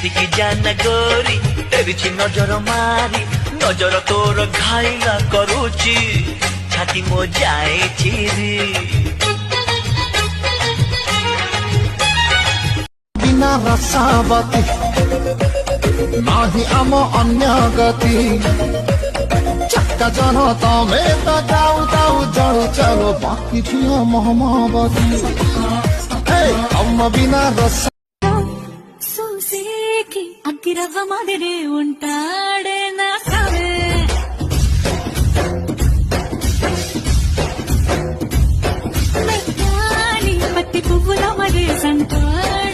ଏତିକି ଜାନା ଗୋରି ତେରିଛି ନଜର ମାରି ନଜର ତୋର ଘାଇଲା କରୁଛି ଛାତି ମୋ ଯାଏ ଚିରି बिना रसावती नाही आम अन्य गति चक्का जन तमे तो जाऊ जाऊ जड़ू चलो बाकी झियो मोहम्मती अम्म बिना रसा చూసేకి అగ్గిరవ్వ మాదిరే ఉంటాడే నా సామే మెత్తాని పత్తి పువ్వుల మరే సంటాడే